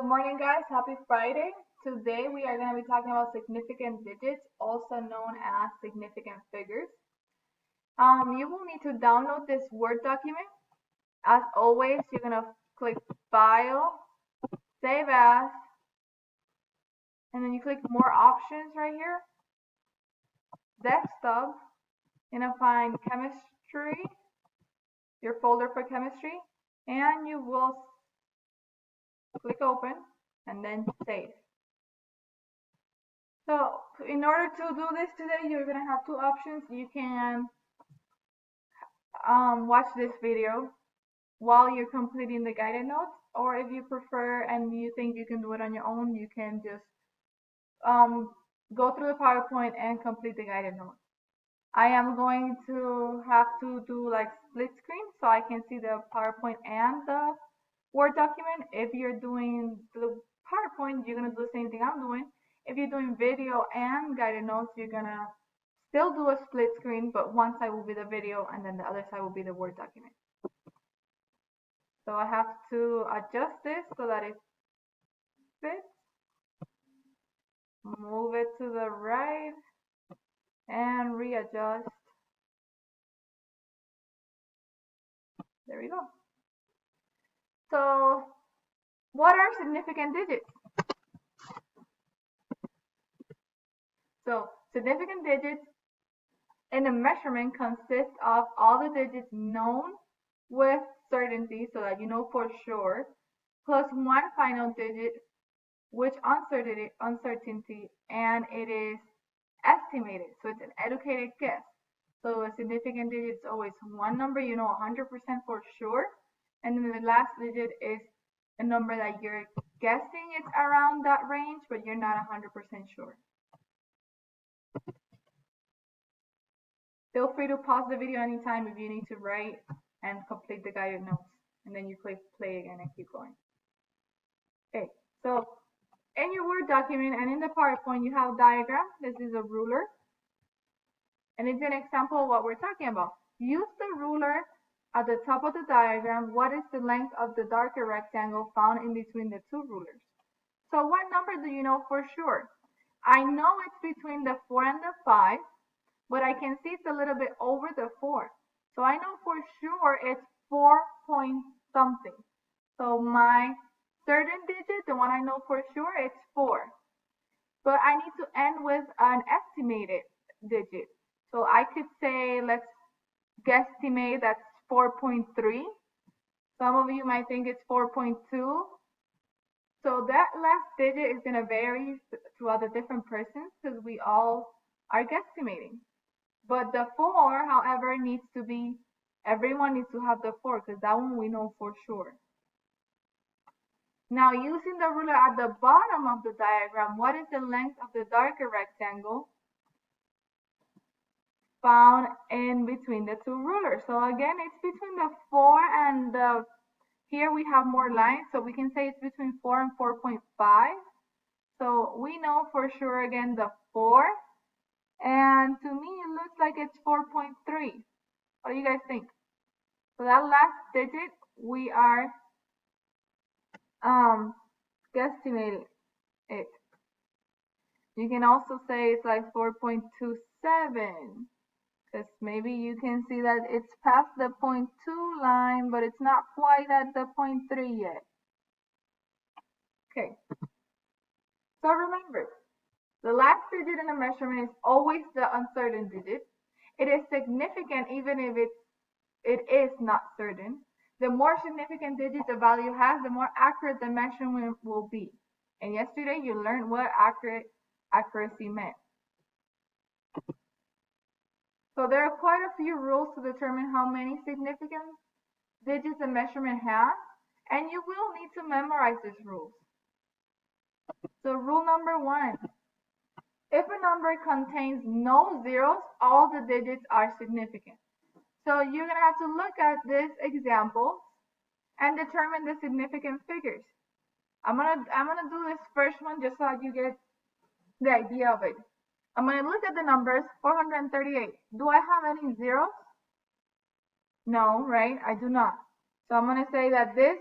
Good morning, guys. Happy Friday. Today we are going to be talking about significant digits, also known as significant figures. You will need to download this Word document. As always, you're going to click File, Save As, and then you click More Options right here. Desktop, you're going to find Chemistry, your folder for chemistry, and you will click Open and then Save. So in order to do this today, you're going to have two options. You can watch this video while you're completing the guided notes, or if you prefer and you think you can do it on your own, you can just go through the PowerPoint and complete the guided notes. I am going to have to do like split screen so I can see the PowerPoint and the Word document. If you're doing the PowerPoint, you're going to do the same thing I'm doing. If you're doing video and guided notes, you're going to still do a split screen, but one side will be the video and then the other side will be the Word document. So I have to adjust this so that it fits. Move it to the right and readjust. There we go. So what are significant digits? So significant digits in a measurement consist of all the digits known with certainty, so that you know for sure, plus one final digit, which uncertainty, and it is estimated. So it's an educated guess. So a significant digit is always one number you know 100% for sure, and then the last digit is a number that you're guessing it's around that range, but you're not 100% sure. Feel free to pause the video anytime if you need to write and complete the guided notes, and then you click play again and keep going. Okay, so in your Word document and in the PowerPoint, you have a diagram. This is a ruler, and it's an example of what we're talking about. Use the ruler at the top of the diagram. What is the length of the darker rectangle found in between the two rulers? So what number do you know for sure? I know it's between the 4 and the 5, but I can see it's a little bit over the 4. So I know for sure it's 4 point something. So my certain digit, the one I know for sure, it's 4. But I need to end with an estimated digit. So I could say, let's guesstimate that's 4.3. Some of you might think it's 4.2. So that last digit is going to vary throughout the different persons because we all are guesstimating. But the 4, however, needs to be, everyone needs to have the 4 because that one we know for sure. Now, using the ruler at the bottom of the diagram, what is the length of the darker rectangle found in between the two rulers? So again, it's between the 4 and the, here we have more lines, so we can say it's between 4 and 4.5. So we know for sure, again, the 4. And to me, it looks like it's 4.3. What do you guys think? So that last digit, we are guesstimating it. You can also say it's like 4.27, because maybe you can see that it's past the 0.2 line, but it's not quite at the 0.3 yet. Okay. So remember, the last digit in a measurement is always the uncertain digit. It is significant even if it is not certain. The more significant digit the value has, the more accurate the measurement will be. And yesterday you learned what accuracy meant. So there are quite a few rules to determine how many significant digits a measurement has, and you will need to memorize these rules. So rule number 1. If a number contains no zeros, all the digits are significant. So you're going to have to look at this example and determine the significant figures. I'm gonna do this first one just so that you get the idea of it. I'm going to look at the numbers 438. Do I have any zeros? No, right? I do not. So I'm going to say that this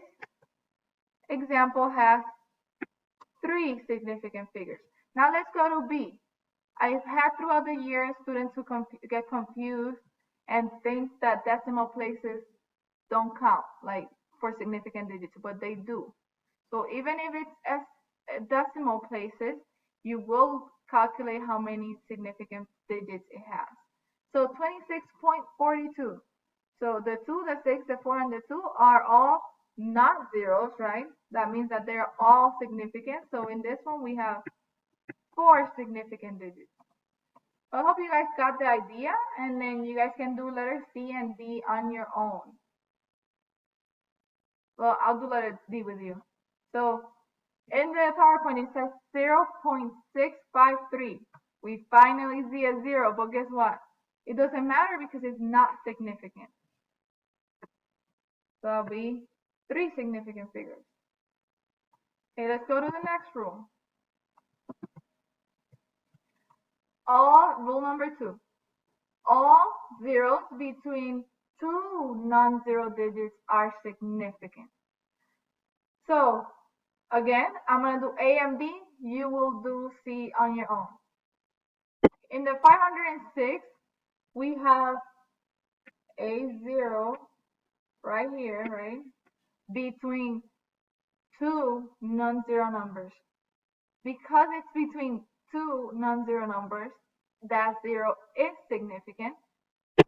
example has 3 significant figures. Now let's go to B. I've had throughout the year students who get confused and think that decimal places don't count, like for significant digits, but they do. So even if it's decimal places, you will calculate how many significant digits it has. So 26.42. So the 2, the 6, the 4, and the 2 are all not zeros, right? That means that they're all significant. So in this one, we have 4 significant digits. I hope you guys got the idea, and then you guys can do letter C and D on your own. Well, I'll do letter D with you. So in the PowerPoint, it says 0.653. We finally see a 0, but guess what? It doesn't matter because it's not significant. So that'll be 3 significant figures. Okay, let's go to the next rule. Rule number 2. All zeros between 2 non-zero digits are significant. So again, I'm going to do A and B. You will do C on your own. In the 506, we have a 0 right here, right? Between 2 non-zero numbers. Because it's between 2 non-zero numbers, that 0 is significant.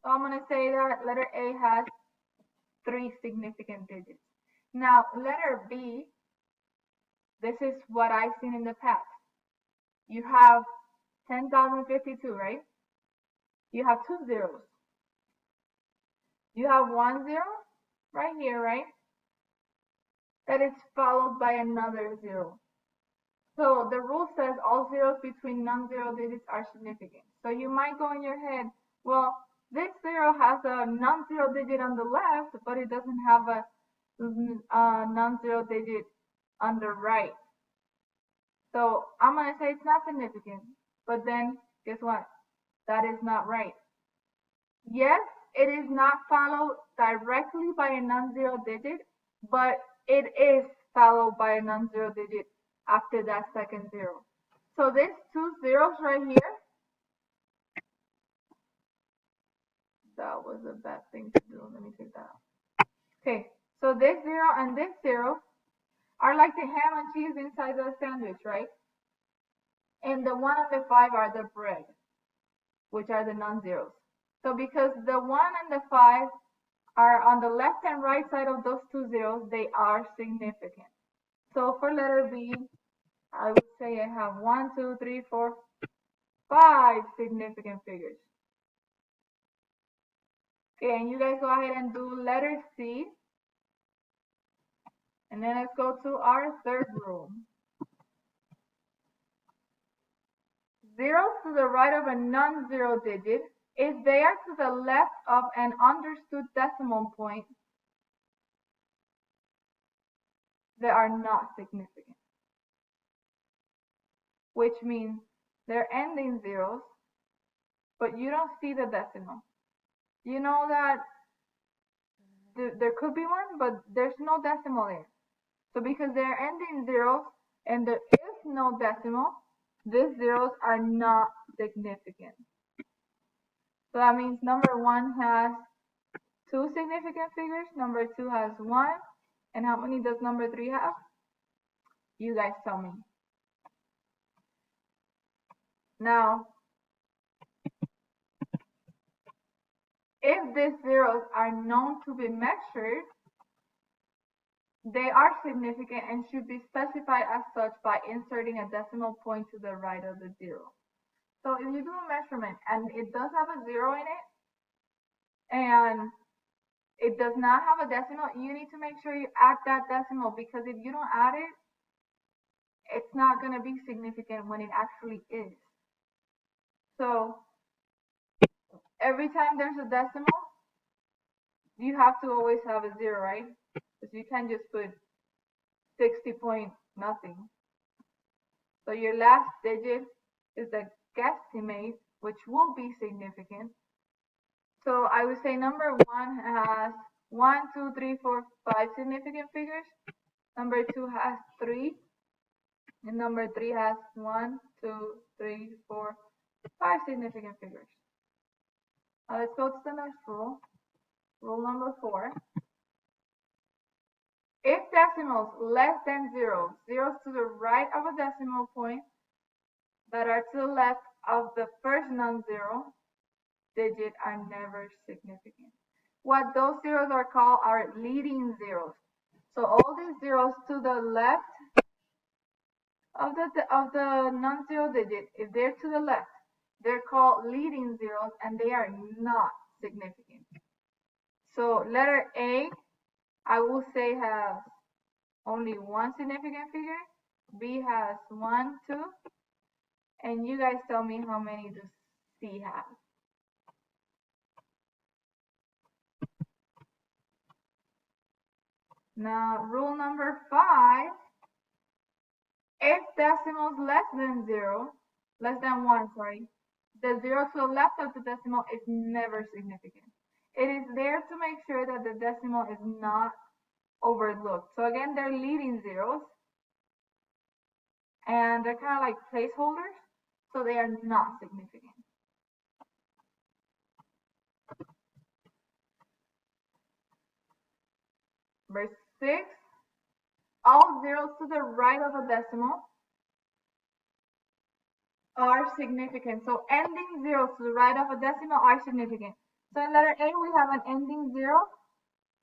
So I'm going to say that letter A has 3 significant digits. Now, letter B, this is what I've seen in the past. You have 10,052, right? You have 2 zeros. You have 1 0 right here, right? That is followed by another 0. So the rule says all zeros between non-zero digits are significant. So you might go in your head, well, this 0 has a non-zero digit on the left, but it doesn't have a non-zero digit on the right. So I'm going to say it's not significant. But then, guess what? That is not right. Yes, it is not followed directly by a non-zero digit, but it is followed by a non-zero digit after that second 0. So these 2 zeros right here, that was a bad thing to do. Let me take that out. Okay, so this 0 and this 0 are like the ham and cheese inside the sandwich, right? And the 1 and the 5 are the bread, which are the non-zeros. So because the 1 and the 5 are on the left and right side of those 2 zeros, they are significant. So for letter B, I would say I have 1, 2, 3, 4, 5 significant figures. Okay, and you guys go ahead and do letter C. And then let's go to our third rule. Zeros to the right of a non-zero digit, if they are to the left of an understood decimal point, they are not significant. Which means they're ending zeros, but you don't see the decimal. You know that there could be one, but there's no decimal there. So because they're ending zeros and there is no decimal, these zeros are not significant. So that means number 1 has 2 significant figures, number 2 has 1, and how many does number 3 have? You guys tell me. Now, if these zeros are known to be measured, they are significant and should be specified as such by inserting a decimal point to the right of the 0. So if you do a measurement and it does have a 0 in it, and it does not have a decimal, you need to make sure you add that decimal, because if you don't add it, it's not going to be significant when it actually is. So every time there's a decimal, you have to always have a 0, right? Because you can't just put 60 point nothing. So your last digit is the guesstimate, which will be significant. So I would say number 1 has 1, 2, 3, 4, 5 significant figures. Number 2 has 3. And number 3 has 1, 2, 3, 4, 5 significant figures. Now let's go to the next rule. Rule number 4. If decimals less than 0, zeros to the right of a decimal point that are to the left of the first non-zero digit are never significant. What those zeros are called are leading zeros. So all these zeros to the left of the non-zero digit, if they're to the left, they're called leading zeros and they are not significant. So letter A, I will say has only one significant figure. B has 1, 2, and you guys tell me how many does C have. Now, rule number 5, if decimals less than 1, the 0 to the left of the decimal is never significant. It is there to make sure that the decimal is not overlooked. So again, they're leading zeros, and they're kind of like placeholders, so they are not significant. Verse 6, all zeros to the right of a decimal are significant. So ending zeros to the right of a decimal are significant. So in letter A, we have an ending 0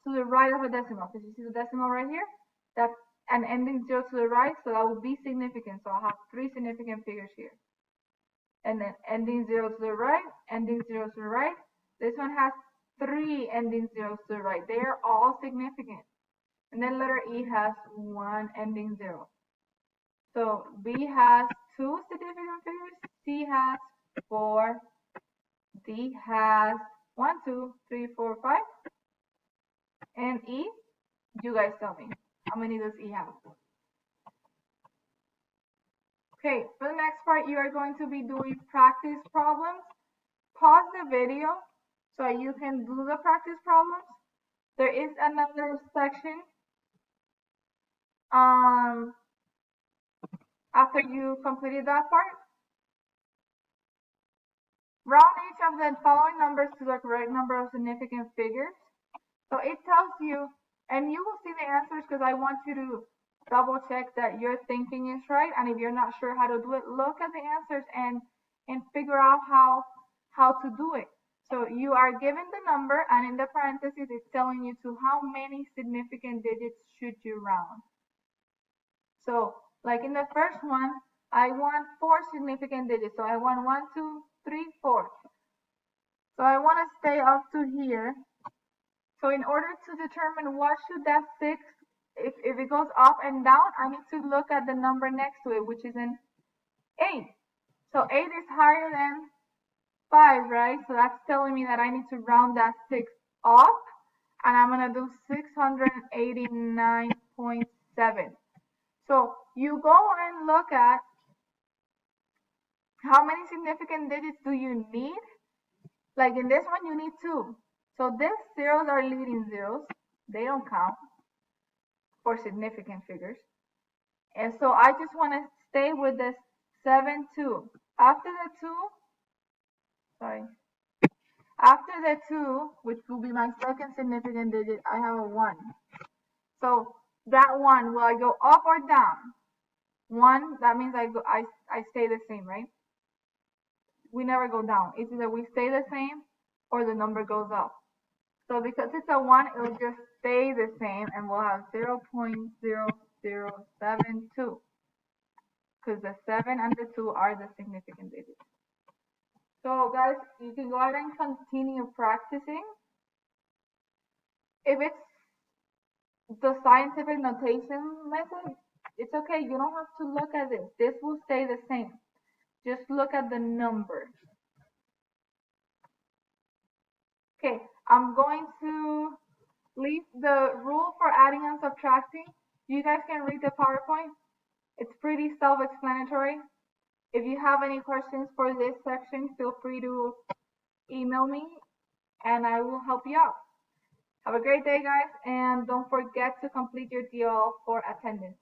to the right of a decimal. Because you see the decimal right here? That's an ending 0 to the right, so that will be significant. So I'll have 3 significant figures here. And then ending 0 to the right, ending 0 to the right. This one has 3 ending zeros to the right. They are all significant. And then letter E has 1 ending 0. So B has 2 significant figures, C has 4, D has 1, 2, 3, 4, 5, and E, you guys tell me, how many does E have? Okay, for the next part, you are going to be doing practice problems. Pause the video so you can do the practice problems. There is another section after you completed that part. Round each of the following numbers to the correct number of significant figures. So it tells you, and you will see the answers because I want you to double check that your thinking is right. And if you're not sure how to do it, look at the answers and figure out how to do it. So you are given the number, and in the parentheses, it's telling you to how many significant digits should you round. So like in the first one, I want 4 significant digits. So I want 1, 2, 3, 4. So I want to stay up to here. So in order to determine what should that 6, if it goes up and down, I need to look at the number next to it, which is an 8. So 8 is higher than 5, right? So that's telling me that I need to round that 6 up, and I'm going to do 689.7. So you go and look at how many significant digits do you need. Like in this one, you need 2. So these zeros are leading zeros. They don't count for significant figures. And so I just want to stay with this 7, 2. After the 2, which will be my second significant digit, I have a 1. So that 1, will I go up or down? 1, that means I stay the same, right? We never go down. It's either we stay the same or the number goes up. So because it's a 1, it will just stay the same, and we'll have 0.0072. Because the 7 and the 2 are the significant digits. So guys, you can go ahead and continue practicing. If it's the scientific notation method, it's okay. You don't have to look at this. This will stay the same. Just look at the number. Okay, I'm going to leave the rule for adding and subtracting. You guys can read the PowerPoint. It's pretty self-explanatory. If you have any questions for this section, feel free to email me and I will help you out. Have a great day, guys, and don't forget to complete your DL for attendance.